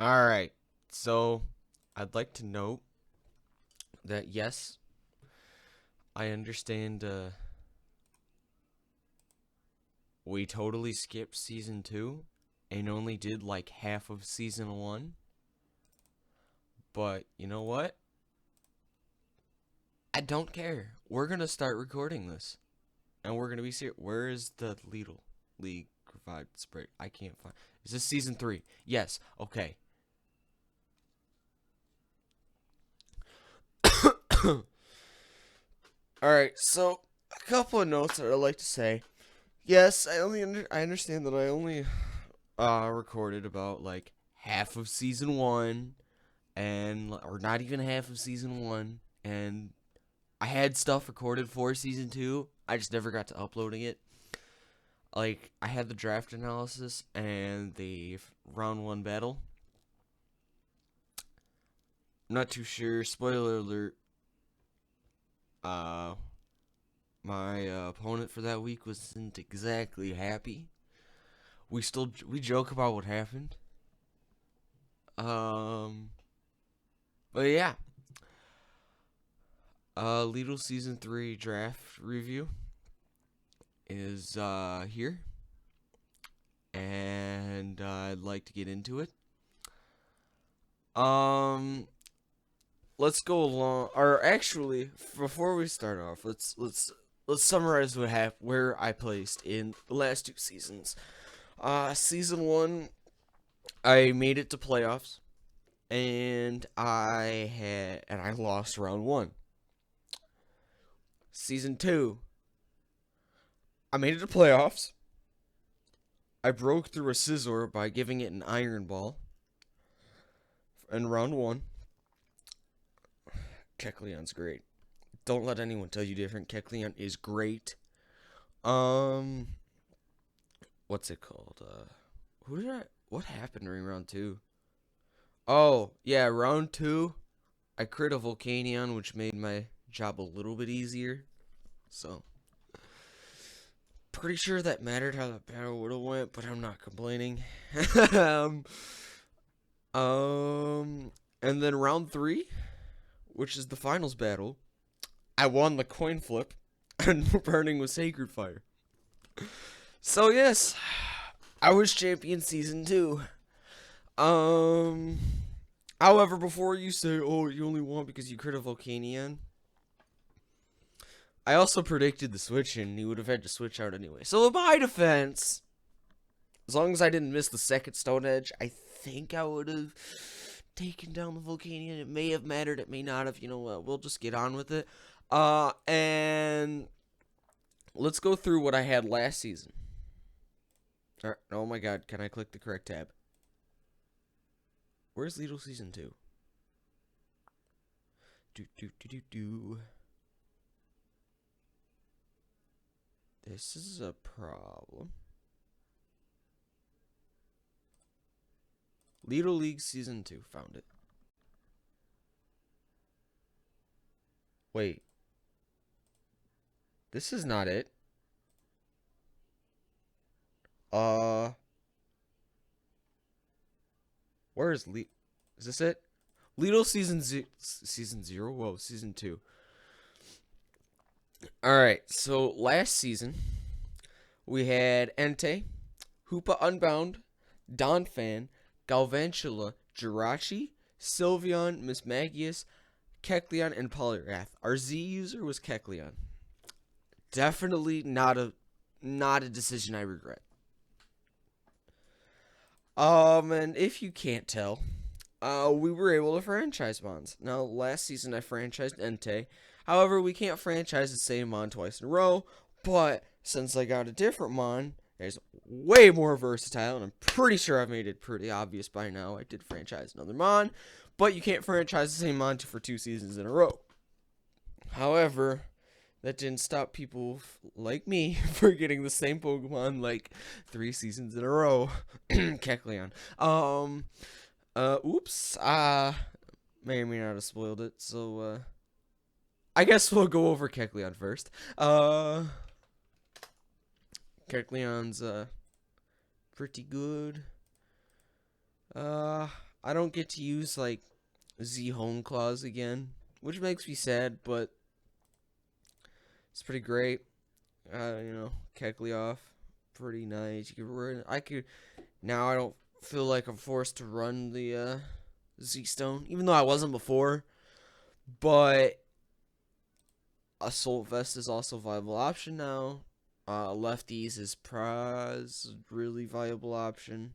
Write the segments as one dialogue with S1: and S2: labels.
S1: Alright, so I'd like to note that yes, I understand we totally skipped season 2 and only did like half of season 1, but you know what? I don't care. We're gonna start recording this, and we're gonna be serious. Where is the Leedle League Provide spread? I can't find. Is this season 3? Yes. Okay. All right. So a couple of notes that I'd like to say. Yes, I understand that I only recorded about like half of season 1 and or not even half of season 1, and I had stuff recorded for season 2. I just never got to uploading it. Like, I had the draft analysis and the round 1 battle. I'm not too sure. Spoiler alert. Uh, my opponent for that week wasn't exactly happy. We joke about what happened. But yeah. Leedle season 3 draft review is here, and I'd like to get into it. Let's go along. Or actually, before we start off, let's summarize where I placed in the last 2 seasons. Season 1, I made it to playoffs, and I lost round 1. Season 2, I made it to playoffs. I broke through a scissor by giving it an iron ball in round 1. Kecleon's great. Don't let anyone tell you different. Kecleon is great. What's it called? What happened during round 2? Oh, yeah, round 2, I crit a Volcanion, which made my job a little bit easier. So, pretty sure that mattered how the battle would have went, but I'm not complaining. And then round 3, which is the finals battle, I won the coin flip, and burning with Sacred Fire. So yes, I was champion season 2. However, before you say, "Oh, you only won because you crit a Volcanion," I also predicted the switch, and he would have had to switch out anyway. So in my defense, as long as I didn't miss the second Stone Edge, I think I would have taken down the Volcanion. It may have mattered, it may not have. You know what? We'll just get on with it. And let's go through what I had last season. All right. Oh my God! Can I click the correct tab? Where's Leedle season 2? This is a problem. Leedle League season 2. Found it. Wait. This is not it. Where is Is this it? Leedle season 0? Whoa, season 2. Alright, so last season, we had Entei, Hoopa Unbound, Donphan, Galvantula, Jirachi, Sylveon, Mismagius, Kecleon, and Poliwrath. Our Z user was Kecleon. Definitely not a decision I regret. And if you can't tell, we were able to franchise Mons. Now, last season I franchised Entei. However, we can't franchise the same Mon twice in a row. But since I got a different Mon, it's way more versatile, and I'm pretty sure I've made it pretty obvious by now. I did franchise another Mon, but you can't franchise the same Mon for 2 seasons in a row. However, that didn't stop people like me from getting the same Pokemon like 3 seasons in a row. Kecleon. Oops. May or may not have spoiled it. So, I guess we'll go over Kecleon first. Kecleon's, pretty good. I don't get to use like Z home claws again, which makes me sad, but it's pretty great. Kecleoff, pretty nice. You could run. I could now. I don't feel like I'm forced to run the Z Stone, even though I wasn't before. But Assault Vest is also a viable option now. Lefties is really viable option.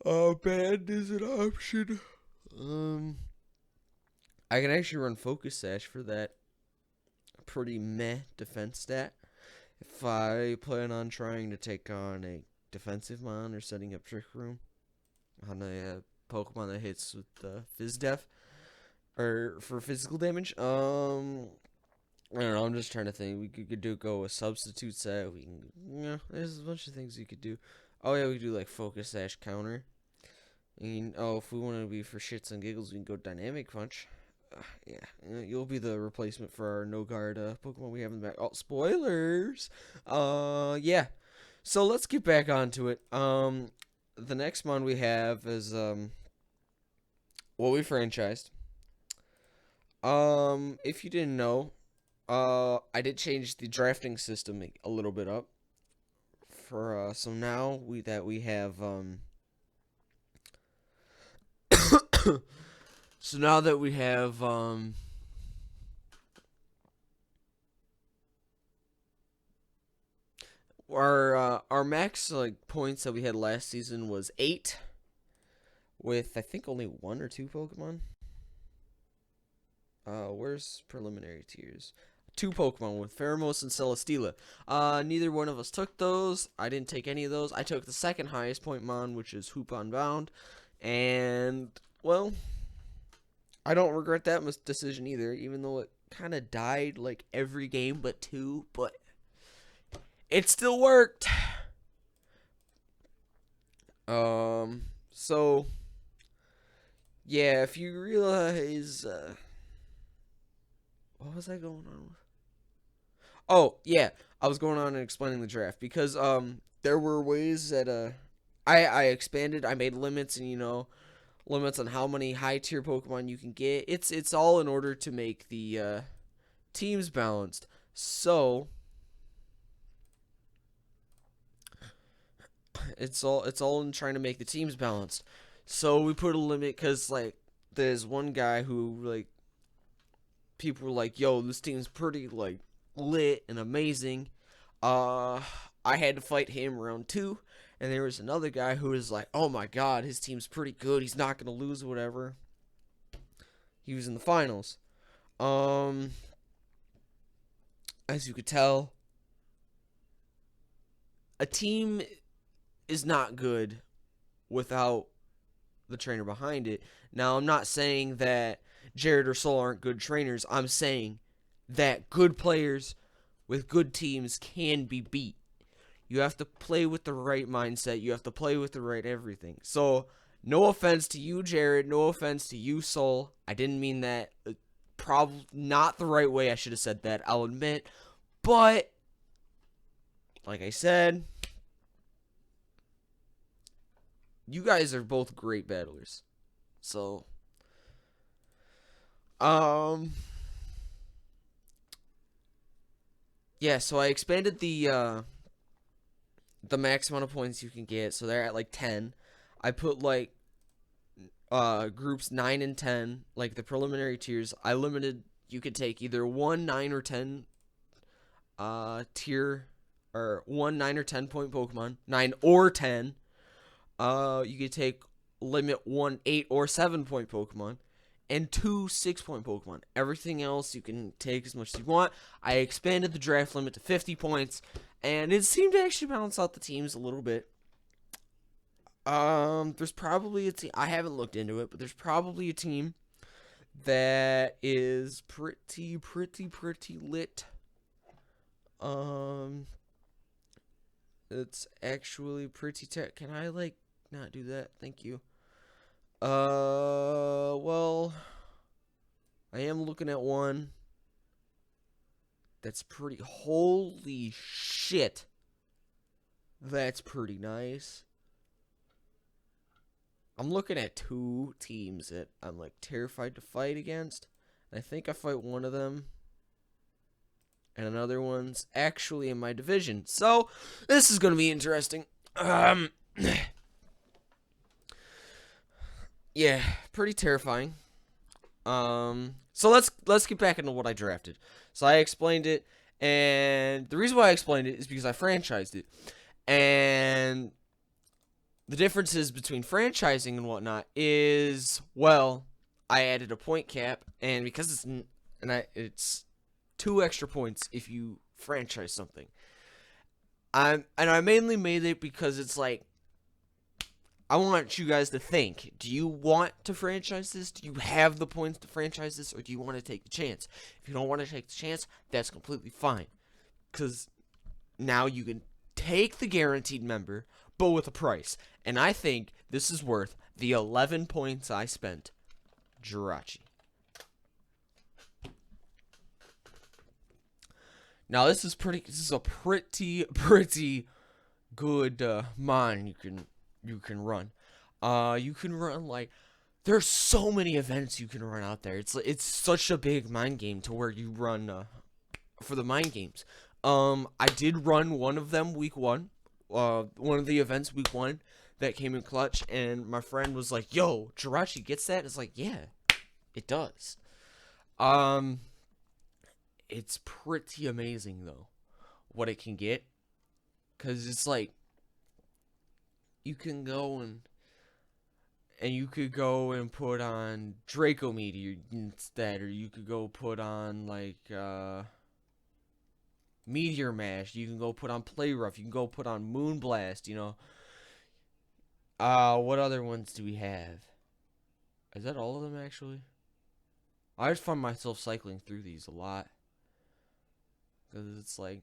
S1: Band is an option. I can actually run Focus Sash for that pretty meh defense stat. If I plan on trying to take on a defensive mon or setting up Trick Room on a Pokemon that hits with Fizz Def or for physical damage, I don't know. I'm just trying to think. We could go a substitute set. We can, there's a bunch of things you could do. Oh yeah, we could do like Focus Sash counter. And if we want to be for shits and giggles, we can go Dynamic Punch. Yeah, you'll be the replacement for our no guard Pokemon we have in the back. Oh, spoilers. Yeah. So let's get back onto it. The next one we have is what we franchised. If you didn't know, I did change the drafting system a little bit up. For so now we have so now that we have our max like points that we had last season was 8 with I think only 1 or 2 Pokemon. Where's preliminary tiers? 2 Pokemon with Pheromos and Celesteela. Neither one of us took those. I didn't take any of those. I took the second highest point mon, which is Hoop Unbound. And, well, I don't regret that decision either, even though it kind of died like every game but 2. But it still worked. So, yeah, if you realize, what was I going on with? Oh, yeah, I was going on and explaining the draft because there were ways that I expanded. I made limits and limits on how many high tier Pokemon you can get. It's all in order to make the teams balanced. So it's all in trying to make the teams balanced. So we put a limit because like there's one guy who like people were like, "Yo, this team's pretty like lit and amazing." I had to fight him round 2, and there was another guy who was like, "Oh my god, his team's pretty good. He's not gonna lose, whatever." He was in the finals. Um, as you could tell, a team is not good without the trainer behind it. Now, I'm not saying that Jared or Sol aren't good trainers. I'm saying that good players with good teams can be beat. You have to play with the right mindset. You have to play with the right everything. So, no offense to you, Jared. No offense to you, Sol. I didn't mean that. Probably not the right way. I should have said that. I'll admit. But, like I said, you guys are both great battlers. So, yeah. So I expanded the max amount of points you can get. So they're at like 10. I put like groups 9 and 10, like the preliminary tiers. I limited you could take either 1, 9, or 10 tier or 1, 9, or 10 point Pokemon. 9 or 10. You could take limit 1, 8, or 7 point Pokemon. And 2 6-point Pokemon. Everything else you can take as much as you want. I expanded the draft limit to 50 points. And it seemed to actually balance out the teams a little bit. There's probably a team. I haven't looked into it, but there's probably a team that is pretty lit. It's actually pretty tech. Can I like not do that? Thank you. Well, I am looking at one that's pretty. Holy shit. That's pretty nice. I'm looking at two teams that I'm like terrified to fight against. And I think I fight one of them, and another one's actually in my division. So this is gonna be interesting. Yeah, pretty terrifying. So let's get back into what I drafted. So I explained it, and the reason why I explained it is because I franchised it, and the differences between franchising and whatnot is, well, I added a point cap, and because it's 2 extra points if you franchise something. I mainly made it because it's like, I want you guys to think, do you want to franchise this? Do you have the points to franchise this? Or do you want to take the chance? If you don't want to take the chance, that's completely fine. Because now you can take the guaranteed member, but with a price. And I think this is worth the 11 points I spent. Jirachi. Now this is a pretty good mon you can run. You can run like, there's so many events you can run out there. It's such a big mind game to where you run for the mind games. I did run one of them week 1. One of the events week 1 that came in clutch, and my friend was like, "Yo, Jirachi gets that?" It's like, yeah, it does. It's pretty amazing though what it can get, cause it's like, you can go and you could go and put on Draco Meteor instead, or you could go put on like Meteor Mash. You can go put on Play Rough. You can go put on Moonblast. You know. What other ones do we have? Is that all of them actually? I just find myself cycling through these a lot, because it's like,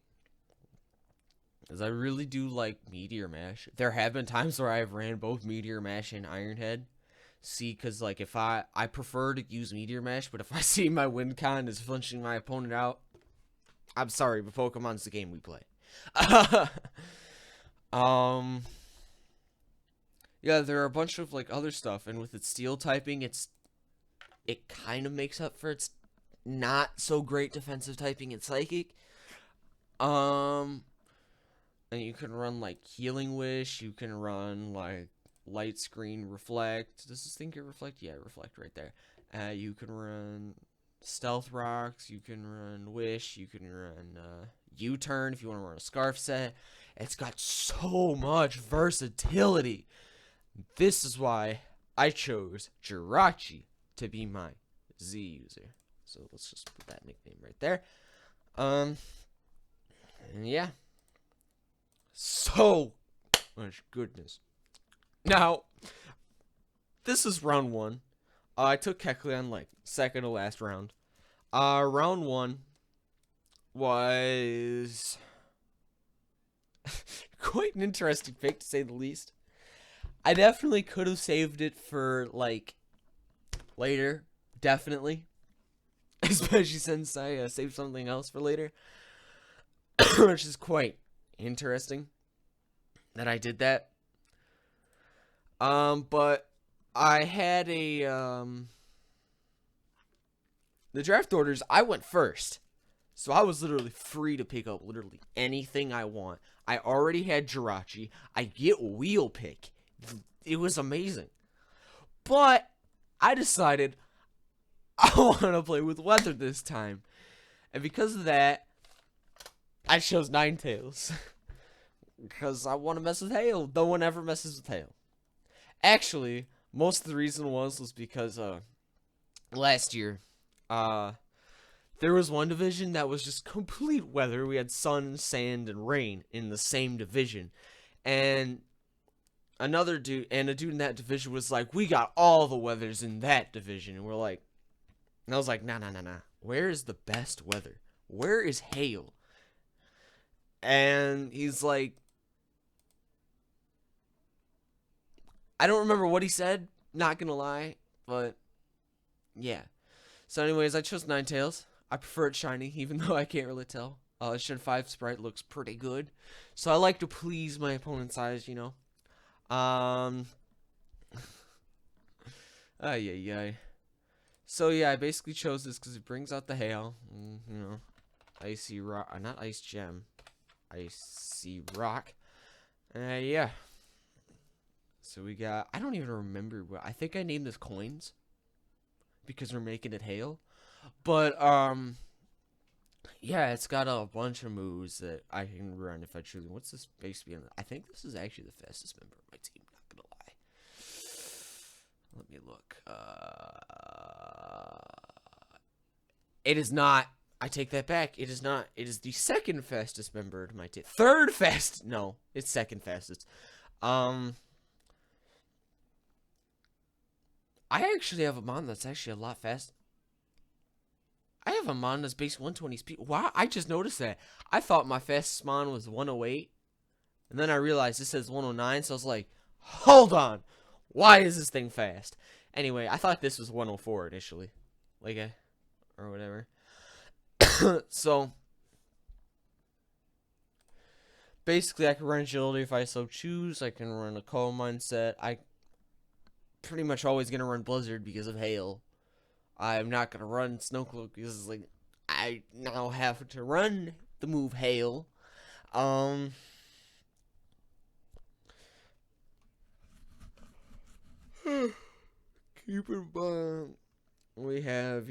S1: because I really do like Meteor Mash. There have been times where I've ran both Meteor Mash and Ironhead. See, because like, if I prefer to use Meteor Mash, but if I see my win con is flinching my opponent out, I'm sorry, but Pokemon's the game we play. Yeah, there are a bunch of like other stuff, and with its steel typing, it kind of makes up for its not so great defensive typing and psychic. And you can run like Healing Wish. You can run like Light Screen Reflect. Does this thing get Reflect? Yeah, Reflect right there. You can run Stealth Rocks. You can run Wish. You can run U-Turn if you want to run a Scarf set. It's got so much versatility. This is why I chose Jirachi to be my Z user. So let's just put that nickname right there. And yeah. So much goodness. Now, this is round 1. I took Kecleon like second to last round. Round 1 was quite an interesting pick, to say the least. I definitely could have saved it for like later, definitely. Especially since I saved something else for later, which is quite interesting that I did that. But I had the draft orders, I went first. So I was literally free to pick up literally anything I want. I already had Jirachi. I get Wheel Pick. It was amazing. But I decided I want to play with Weather this time. And because of that, I chose Ninetales. Because I want to mess with Hail. No one ever messes with Hail. Actually, most of the reason was because last year, there was one division that was just complete weather. We had sun, sand, and rain in the same division. And a dude in that division was like, we got all the weathers in that division. And we're like, and I was like, nah. Where is the best weather? Where is Hail? And he's like, I don't remember what he said, not gonna lie, but yeah. So anyways, I chose Ninetales. I prefer it shiny, even though I can't really tell. Shed 5 sprite looks pretty good. So I like to please my opponent's eyes, you know. Ay, ay, ay. So yeah, I basically chose this because it brings out the hail. You know, icy rock, not ice gem, icy rock. Yeah. So we got. I don't even remember what. I think I named this coins because we're making it hail. But yeah, it's got a bunch of moves that I can run if I truly. What's this base speed? I think this is actually the fastest member of my team. Not gonna lie. Let me look. It is not. I take that back. It is not. It is the second fastest member of my team. Third fast. No, it's second fastest. I actually have a mon that's actually a lot fast. I have a mon that's base 120 speed. Wow, I just noticed that. I thought my fastest mon was 108. And then I realized this says 109. So I was like, hold on. Why is this thing fast? Anyway, I thought this was 104 initially. Like, or whatever. So, basically, I can run agility if I so choose. I can run a coal mindset. I pretty much always going to run blizzard because of hail. I'm not going to run snowcloak because like I now have to run the move hail. Keep in mind, we have,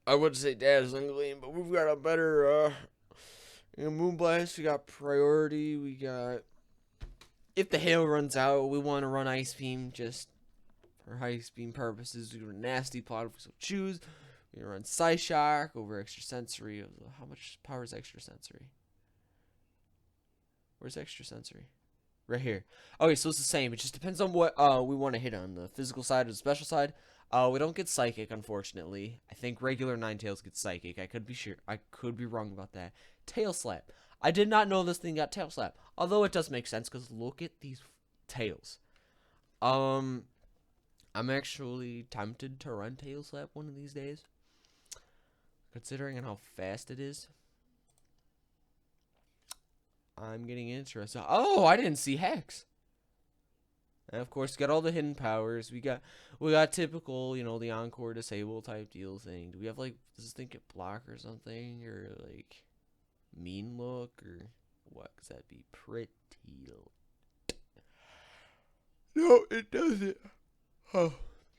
S1: I would say Dazzling Gleam, but we've got a better, Moonblast. We got Priority. We got, if the hail runs out, we want to run Ice Beam just for Ice Beam purposes. We run Nasty Plot if we so choose. We run Psyshock over Extra Sensory. How much power is Extra Sensory? Where's Extra Sensory? Right here. Okay, so it's the same. It just depends on what we want to hit on, the physical side or the special side. We don't get Psychic, unfortunately. I think regular Ninetales get Psychic. I could be sure. I could be wrong about that. Tail Slap. I did not know this thing got Tail Slap. Although it does make sense, because look at these tails. I'm actually tempted to run Tail Slap one of these days. Considering how fast it is. I'm getting interested. Oh, I didn't see Hex. And of course, got all the hidden powers. We got typical, the Encore disable type deal thing. Do we have like, does this thing get block or something, or like mean look or what? Cause that'd be pretty. No, it doesn't. Oh,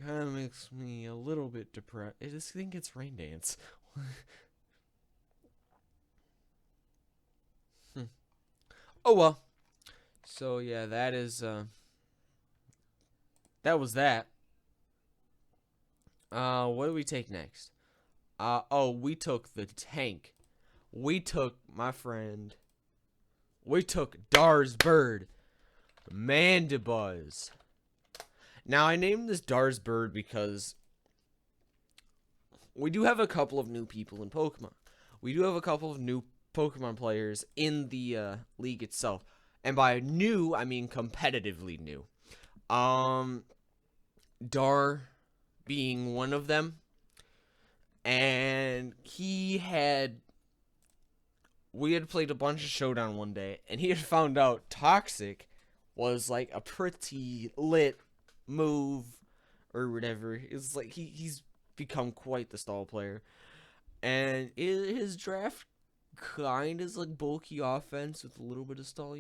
S1: kind of makes me a little bit depressed. This thing gets Rain Dance. Oh well. So yeah, that is that was that. What do we take next? Oh, we took the tank. We took my friend. We took Dar's Bird. Mandibuzz. Now I named this Dar's Bird because we do have a couple of new people in Pokemon. We do have a couple of new Pokemon players in the league itself. And by new, I mean competitively new. Dar being one of them. And we had played a bunch of Showdown one day, and he had found out Toxic was like a pretty lit move or whatever. It's like he's become quite the stall player. And his draft kind is like bulky offense with a little bit of stall,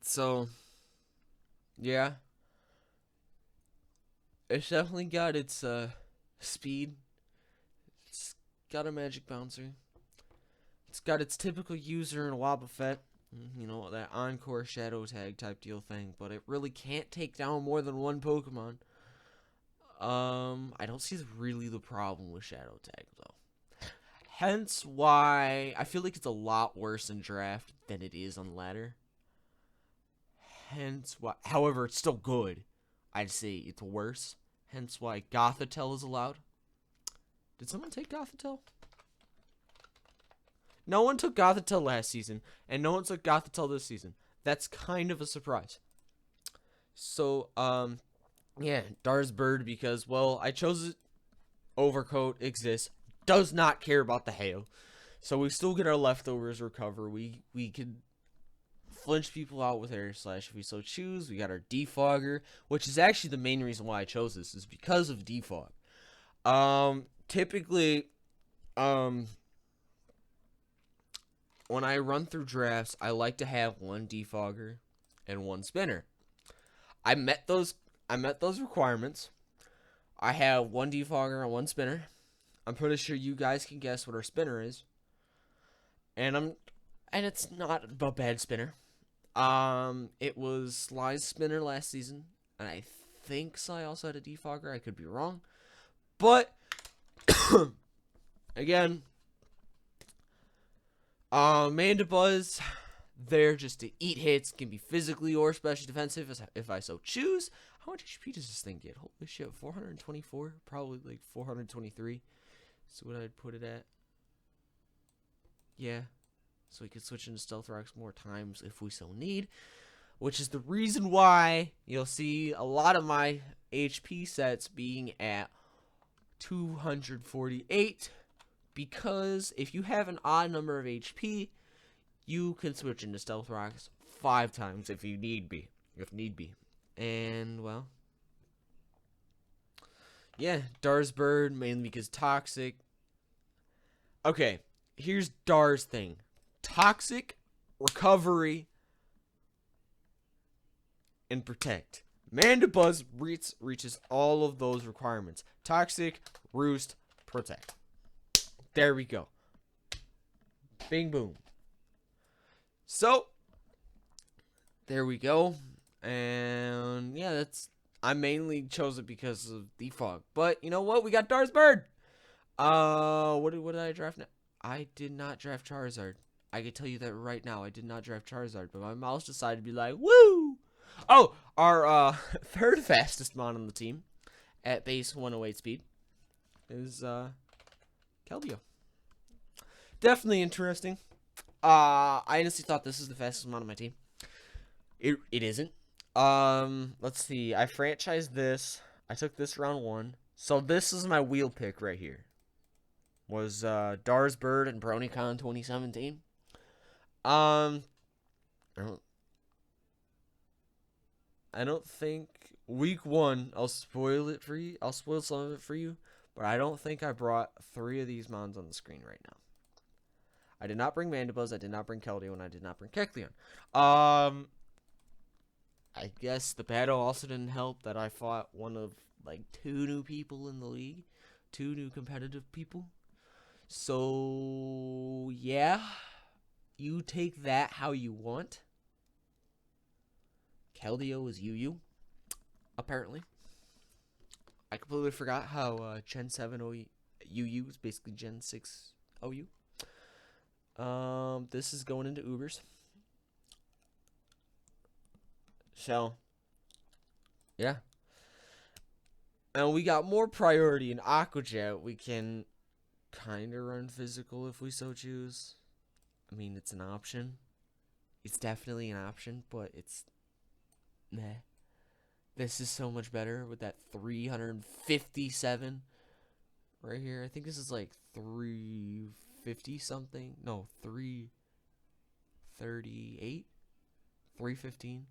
S1: So yeah, it's definitely got its speed. It's got a magic bouncer. It's got its typical user in Wobbuffet. That Encore Shadow Tag type deal thing, but it really can't take down more than one Pokemon. I don't see really the problem with Shadow Tag, though. Hence why I feel like it's a lot worse in Draft than it is on Ladder. Hence why, however, it's still good. I'd say it's worse. Hence why Gothitelle is allowed. Did someone take Gothitelle? No one took Gothitelle last season, and no one took Gothitelle this season. That's kind of a surprise. So, yeah, Dar's Bird because, well, I chose it. Overcoat exists. Does not care about the hail. So we still get our leftovers recover. We could flinch people out with air slash if we so choose. We got our defogger, which is actually the main reason why I chose this, is because of defog. Typically, when I run through drafts, I like to have one defogger and one spinner. I met those requirements. I have one defogger and one spinner. I'm pretty sure you guys can guess what our spinner is. And it's not a bad spinner. It was Sly's spinner last season, and I think Sly also had a defogger. I could be wrong. But again, Mandibuzz, they're just to eat hits, can be physically or especially defensive if I so choose. How much HP does this thing get? Holy shit, 424? Probably like 423. So what I'd put it at. Yeah. So we could switch into Stealth Rocks more times if we so need. Which is the reason why you'll see a lot of my HP sets being at 248. Because if you have an odd number of HP, you can switch into Stealth Rocks 5 times if you need be. And, well, yeah, Dar's Bird, mainly because Toxic. Okay, here's Dar's thing. Toxic, Recovery, and Protect. Mandibuzz reaches all of those requirements. Toxic, Roost, Protect. There we go. Bing, boom. So, there we go. And yeah, I mainly chose it because of defog. But you know what? We got Dar's Bird. What did I draft now? I did not draft Charizard. I can tell you that right now. I did not draft Charizard, but my mouse decided to be like, woo! Oh, our third fastest mon on the team at base 108 speed is Keldeo. Definitely interesting. I honestly thought this is the fastest mon on my team. It isn't. Let's see. I franchised this. I took this round 1. So this is my wheel pick right here. Was Dar's Bird and BronyCon 2017. I don't think week 1 I'll spoil it for you. I'll spoil some of it for you, but I don't think I brought 3 of these mons on the screen right now. I did not bring Mandibuzz, I did not bring Keldeo, and I did not bring Kecleon. I guess the battle also didn't help that I fought one of like 2 new people in the league, 2 new competitive people. So yeah, you take that how you want. Keldeo is UU, apparently. I completely forgot how Gen 7 UU is basically Gen 6 OU. This is going into Ubers. So, yeah. And we got more priority in Aquajet. We can kind of run physical if we so choose. I mean, it's an option. It's definitely an option, but it's meh. This is so much better with that 357 right here. I think this is like 350 something. No, 338, 315.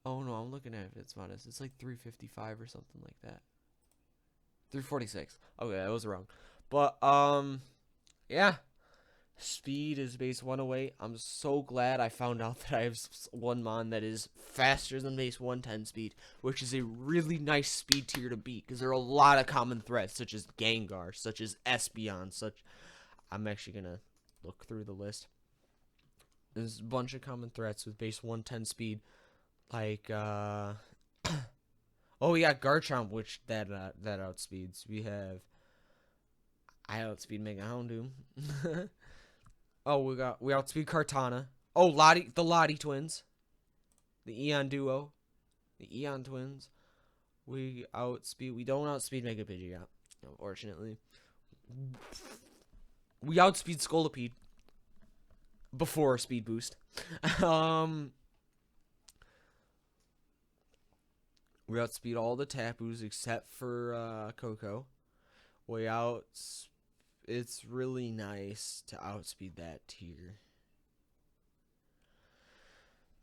S1: Oh no, I'm looking at it's modest. It's like 355 or something like that. 346. Okay, that was wrong. But yeah. Speed is base 108. I'm so glad I found out that I have one mon that is faster than base 110 speed, which is a really nice speed tier to beat because there are a lot of common threats such as Gengar, such as Espeon, I'm actually gonna look through the list. There's a bunch of common threats with base 110 speed. Like, oh, we got Garchomp, which that outspeeds. I outspeed Mega Houndoom. Oh, we outspeed Kartana. Oh, the Lottie twins. The Eon duo. The Eon twins. We don't outspeed Mega Pidgeot, unfortunately. We outspeed Scolipede before speed boost. We outspeed all the Tapus except for Coco. It's really nice to outspeed that tier.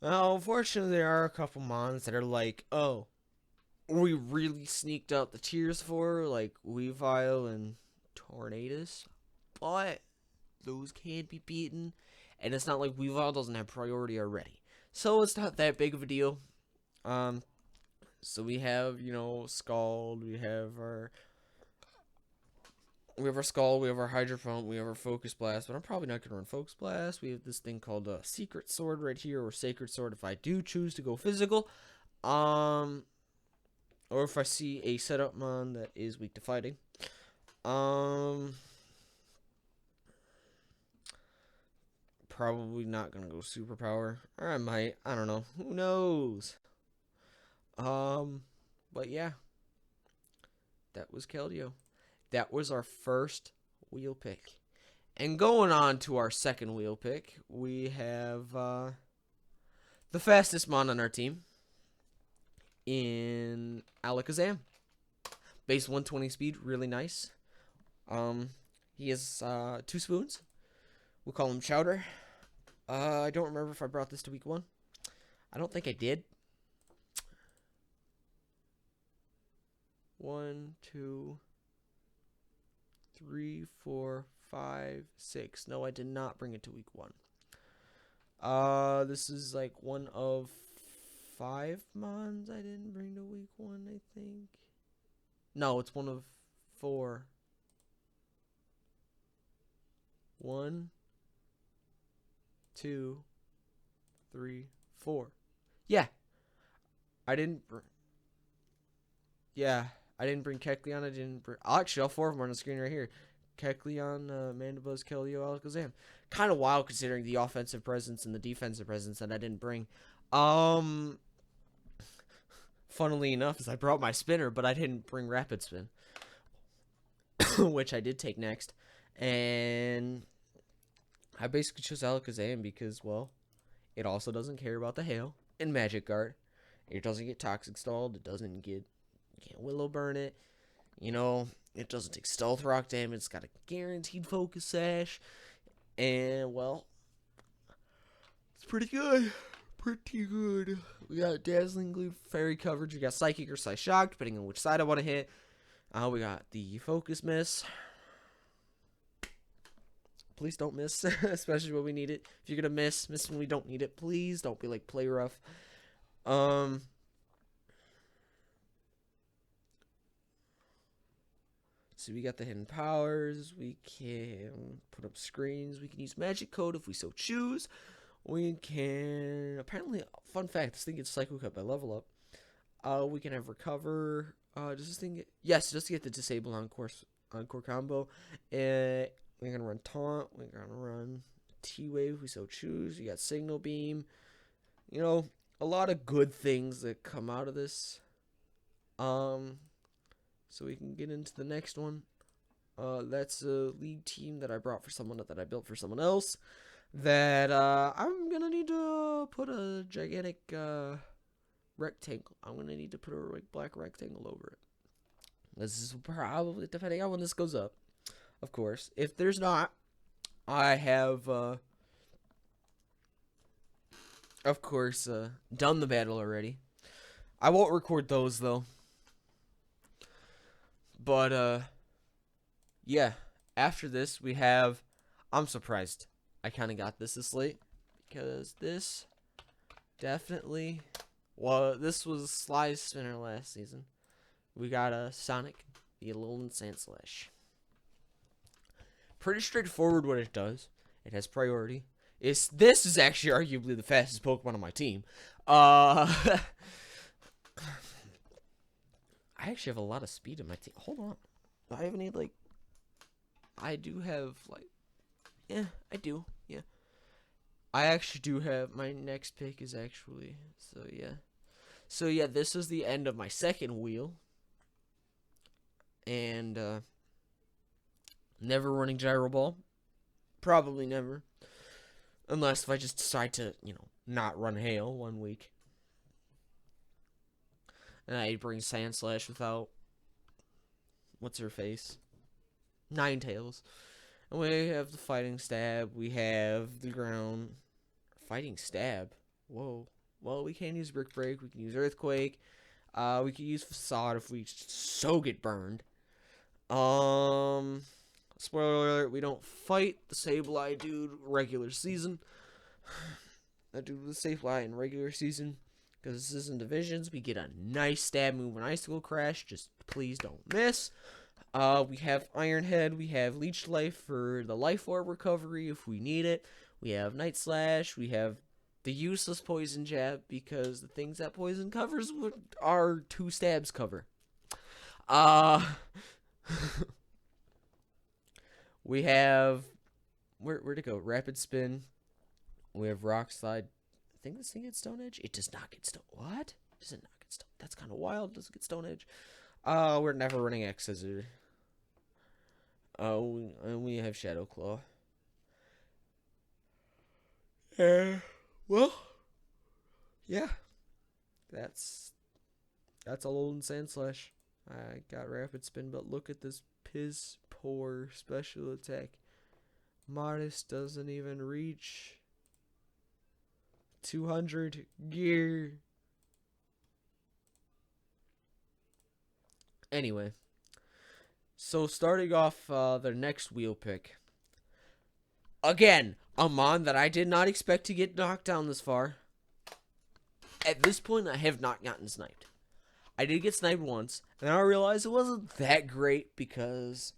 S1: Well, unfortunately, there are a couple mons that are like, oh, we really sneaked out the tiers for, like Weavile and Tornadus, but those can be beaten, and it's not like Weavile doesn't have priority already, so it's not that big of a deal. Um, so we have, Scald, we have our Skull, we have our Hydro Pump, we have our Focus Blast, but I'm probably not going to run Focus Blast. We have this thing called a Secret Sword right here, or Sacred Sword if I do choose to go physical. Or if I see a setup mon that is weak to fighting. Probably not going to go Superpower. Or I might. I don't know. Who knows? But yeah. That was Keldeo. That was our first wheel pick. And going on to our second wheel pick, we have the fastest mon on our team in Alakazam. Base 120 speed, really nice. He has 2 spoons. We'll call him Chowder. I don't remember if I brought this to week 1. I don't think I did. 1, 2, 3, 4, 5, 6. No, I did not bring it to week 1. This is like one of 5 mons I didn't bring to week 1, I think. No, it's one of 4. 1, 2, 3, 4. Yeah. I didn't Yeah, I didn't bring Kecleon. I didn't bring... Actually, all 4 of them are on the screen right here. Kecleon, Mandibuzz, Keldeo, Alakazam. Kind of wild considering the offensive presence and the defensive presence that I didn't bring. Funnily enough, is I brought my spinner, but I didn't bring Rapid Spin. Which I did take next. And I basically chose Alakazam because, well, it also doesn't care about the hail and Magic Guard. It doesn't get Toxic Stalled. It doesn't get... You can't Willow Burn it. It doesn't take Stealth Rock damage. It's got a guaranteed Focus Sash. And, well, it's pretty good. Pretty good. We got Dazzling Gleam, Fairy Coverage. We got Psychic or Psyshock, depending on which side I want to hit. We got the Focus Miss. Please don't miss, especially when we need it. If you're going to miss when we don't need it. Please don't be like, play rough. So we got the hidden powers. We can put up screens. We can use magic code if we so choose. We can... Apparently, fun fact, this thing gets Psycho Cut by level up. We can have recover. Does this thing get... Yes, just to get the disable encore combo. We're going to run taunt. We're going to run T-Wave if we so choose. We got Signal Beam. A lot of good things that come out of this. So we can get into the next one. That's a league team that I brought for someone that I built for someone else. That I'm gonna need to put a gigantic rectangle. I'm gonna need to put a black rectangle over it. This is probably depending on when this goes up. Of course, if there's not, I have of course done the battle already. I won't record those though. But, yeah, after this, we have, I'm surprised I kind of got this late, because this definitely, well, this was Sly's spinner last season. We got a Sonic, the Alolan Sandslash. Pretty straightforward what it does. It has priority. This is actually arguably the fastest Pokemon on my team. I actually have a lot of speed in my team. Hold on. Do I have any, I do have, yeah, I do. Yeah. I actually do have, my next pick is actually, so yeah. So yeah, this is the end of my second wheel. And, never running Gyro Ball. Probably never. Unless if I just decide to, not run Hail 1 week. And I bring Sandslash without... What's her face? Ninetales. And we have the Fighting Stab. We have the Ground... Fighting Stab? Whoa. well, we can't use Brick Break. We can use Earthquake. We can use Facade if we so get burned. Spoiler alert, we don't fight the Sableye dude regular season. That dude with the Sableye in regular season. Because this is in divisions. We get a nice stab move and Icicle Crash. Just please don't miss. We have Iron Head. We have Leech Life for the Life Orb recovery if we need it. We have Night Slash. We have the useless Poison Jab because the things that Poison covers are 2 stabs cover. We have where'd it go? Rapid Spin. We have Rock Slide. I think this thing gets Stone Edge. It does not get Stone. What? Does it not get Stone? That's kind of wild. Does it get Stone Edge? We're never running X Scissor. And we have Shadow Claw. Well, yeah. That's Alolan Sand Slash. I got Rapid Spin, but look at this piss poor special attack. Modest doesn't even reach 200 gear. Anyway, so starting off their next wheel pick. Again, a mon that I did not expect to get knocked down this far. At this point, I have not gotten sniped. I did get sniped once, and I realized it wasn't that great because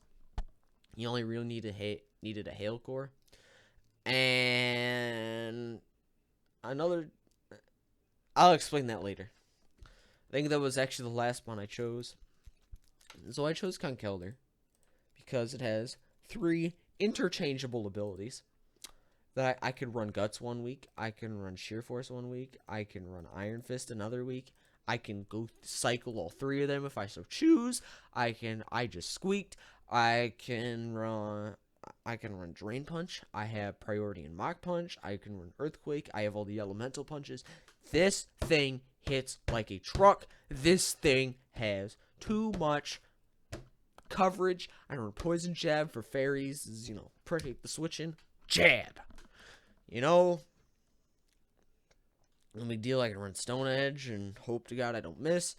S1: you only really needed a Hail Core. And another... I'll explain that later. I think that was actually the last one I chose. So I chose Conkeldurr because it has 3 interchangeable abilities. That I could run Guts one week, I can run Sheer Force one week, I can run Iron Fist another week, I can go cycle all 3 of them if I so choose. I just squeaked. I can run Drain Punch. I have priority in Mach Punch. I can run Earthquake. I have all the elemental punches. This thing hits like a truck. This thing has too much coverage. I run Poison Jab for fairies. Predicate the switching. Jab. No big deal. I can run Stone Edge and hope to God I don't miss.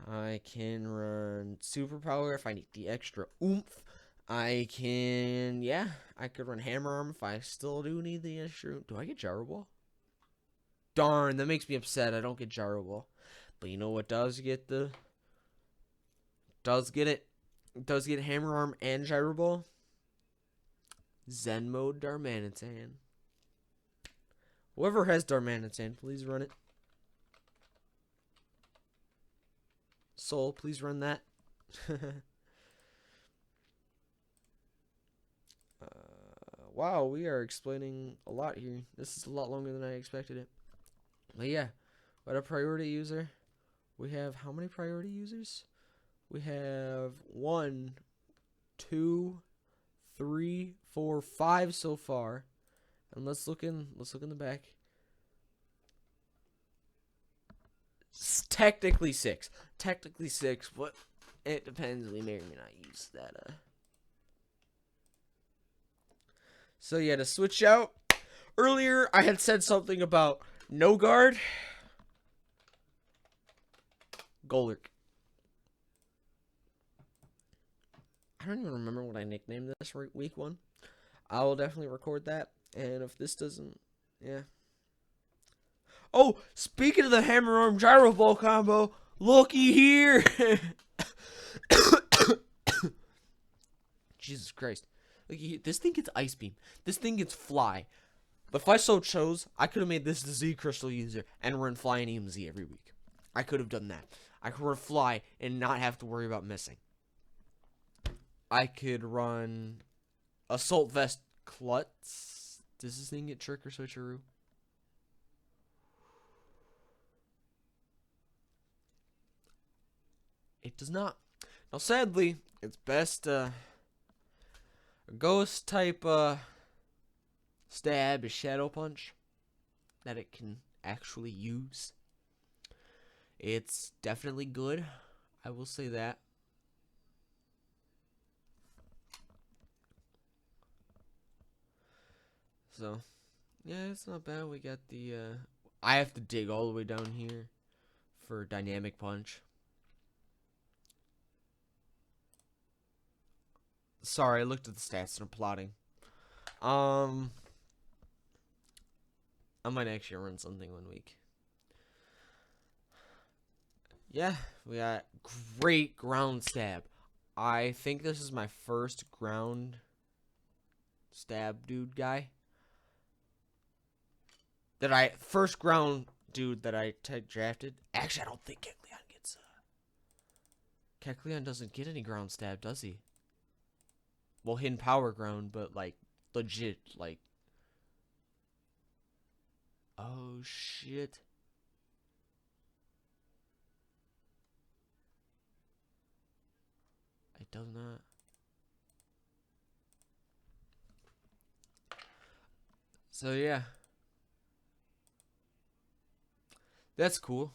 S1: I can run Superpower if I need the extra oomph. I could run Hammer Arm if I still do need the extra oomph. Do I get Gyro Ball? Darn, that makes me upset. I don't get Gyro Ball. But you know what does get it? It does get Hammer Arm and Gyro Ball. Zen Mode Darmanitan. Whoever has Darmanitan, please run it. Soul, please run that. Wow, we are explaining a lot here. This is a lot longer than I expected it. But yeah, what a priority user. We have how many priority users? We have 1, 2, 3, 4, 5 so far. And let's look in the back. Technically 6. Technically 6, but it depends. We may or may not use that. So yeah, to switch out. Earlier, I had said something about no guard. Golurk. I don't even remember what I nicknamed this week 1. I will definitely record that. And if this doesn't, yeah. Oh, speaking of the Hammer Arm Gyro Ball combo, looky here. Jesus Christ. Looky here. This thing gets Ice Beam. This thing gets Fly. But if I so chose, I could have made this the Z Crystal user and run Fly and EMZ every week. I could have done that. I could run Fly and not have to worry about missing. I could run Assault Vest Klutz. Does this thing get Trick or Switcheroo? It does not. Now, sadly, its best ghost type stab is Shadow Punch that it can actually use. It's definitely good. I will say that. So, yeah, it's not bad. We got the I have to dig all the way down here for dynamic punch. Sorry, I looked at the stats and I'm plotting. I might actually run something one week. Yeah, we got great ground stab. I think this is my first ground stab dude guy. First ground dude that I drafted. Actually, I don't think Kecleon gets. Kecleon doesn't get any ground stab, does he? Well, hidden power ground, but like legit, like. Oh shit. It does not. So yeah. That's cool.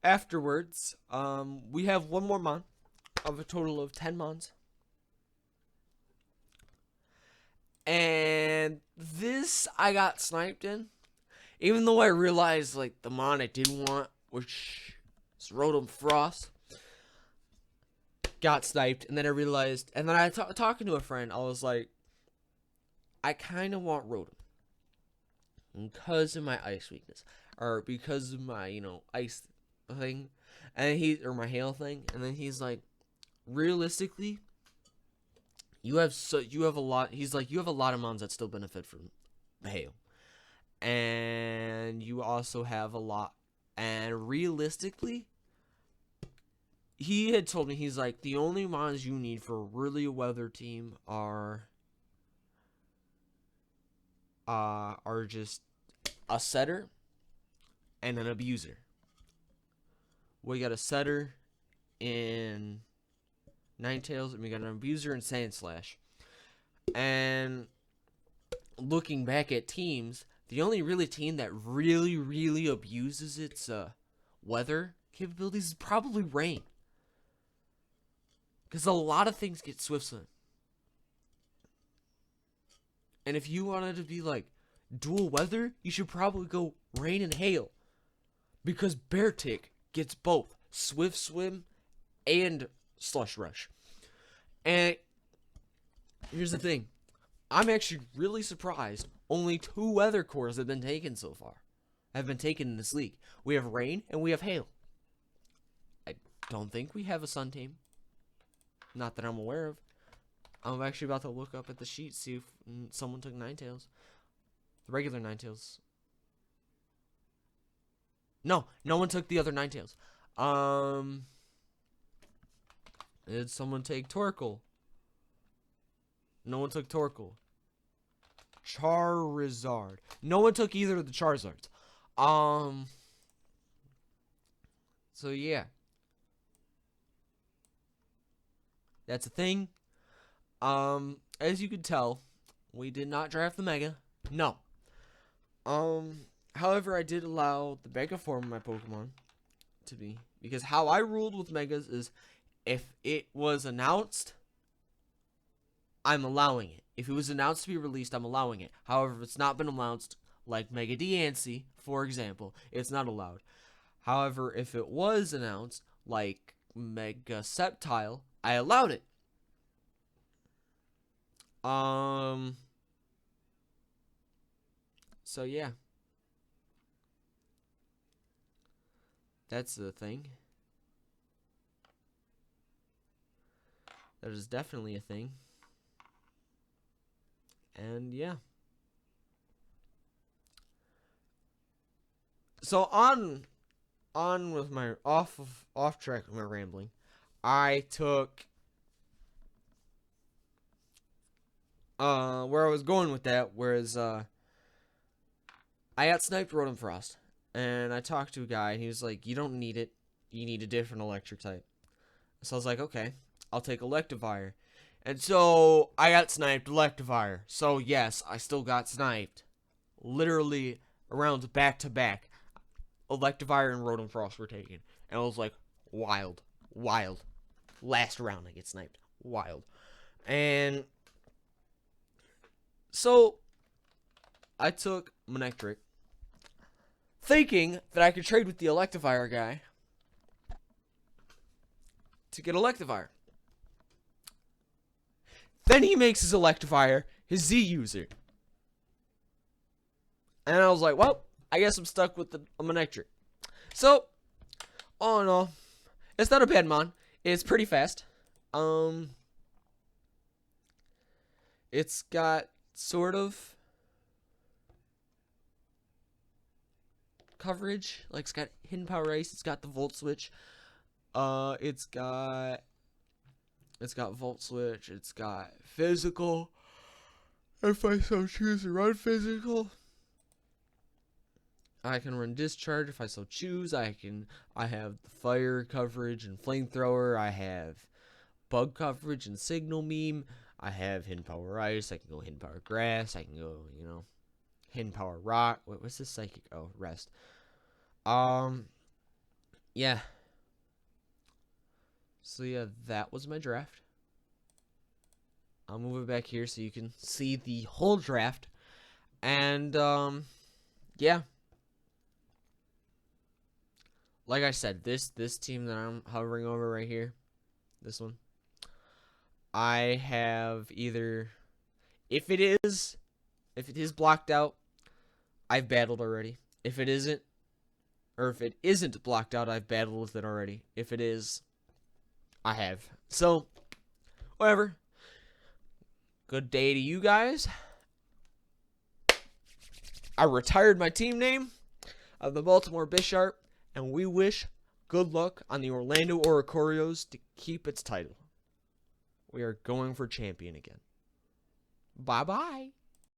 S1: Afterwards, we have one more month of a total of 10 months. And this I got sniped in. Even though I realized like the mon I did want, which is Rotom Frost, got sniped, and then I realized, and then I talking to a friend, I was like, I kind of want Rotom because of my ice weakness, or because of my ice thing, and or my hail thing, and then he's like, realistically, you have a lot. He's like, you have a lot of mons that still benefit from the hail, and you also have a lot, and realistically, he had told me, he's like, the only mons you need for really a weather team are just a setter and an abuser. We got a setter in Ninetales, and we got an abuser in Sandslash. And looking back at teams, the only really team that really abuses its weather capabilities is probably Rain. Because a lot of things get Swift Swim. And if you wanted to be like dual weather, you should probably go Rain and Hail. Because Beartic gets both Swift Swim and Slush Rush. And here's the thing. I'm actually really surprised only 2 weather cores have been taken so far. Have been taken in this league. We have Rain and we have Hail. I don't think we have a Sun team. Not that I'm aware of. I'm actually about to look up at the sheet, see if someone took Ninetales. The regular Ninetales. No one took the other Ninetales. Did someone take Torkoal? No one took Torkoal. Charizard. No one took either of the Charizards. So yeah. That's a thing. As you could tell, we did not draft the Mega. No. However, I did allow the Mega form of my Pokemon to be, because how I ruled with Megas is, if it was announced, I'm allowing it. If it was announced to be released, I'm allowing it. However, if it's not been announced, like Mega Diancie, for example, it's not allowed. However, if it was announced, like Mega Sceptile, I allowed it. So yeah. That's the thing. That is definitely a thing. And yeah. So on with my off track with my rambling. I took where I was going with that, whereas I got sniped Rotom Frost, and I talked to a guy, and he was like, you don't need it, you need a different electric type. So I was like, okay, I'll take Electivire. And so I got sniped Electivire. So yes, I still got sniped. Literally rounds back to back. Electivire and Rotom Frost were taken. And I was like, wild. Last round I get sniped. Wild. And so I took Manectric, thinking that I could trade with the Electivire guy to get Electivire. Then he makes his Electivire his Z user. And I was like, well, I guess I'm stuck with the Manectric. So, all in all, it's not a bad mon. It's pretty fast. It's got sort of coverage. Like, it's got Hidden Power Ice. It's got the Volt Switch. It's got Volt Switch. It's got Physical. If I so choose to run Physical, I can run Discharge if I so choose. I have the Fire coverage and Flamethrower. I have Bug coverage and Signal Meme. I have Hidden Power Ice. I can go Hidden Power Grass. I can go, Hidden Power Rock. What's this Psychic? Oh, Rest. Yeah. So yeah, that was my draft. I'll move it back here so you can see the whole draft. And yeah. Like I said, this team that I'm hovering over right here, this one, I have either, if it is blocked out, I've battled already. If it isn't, or if it isn't blocked out, I've battled with it already. If it is, I have. So, whatever. Good day to you guys. I retired my team name of the Baltimore Bisharp, and we wish good luck on the Orlando Oricorios to keep its title. We are going for champion again. Bye-bye.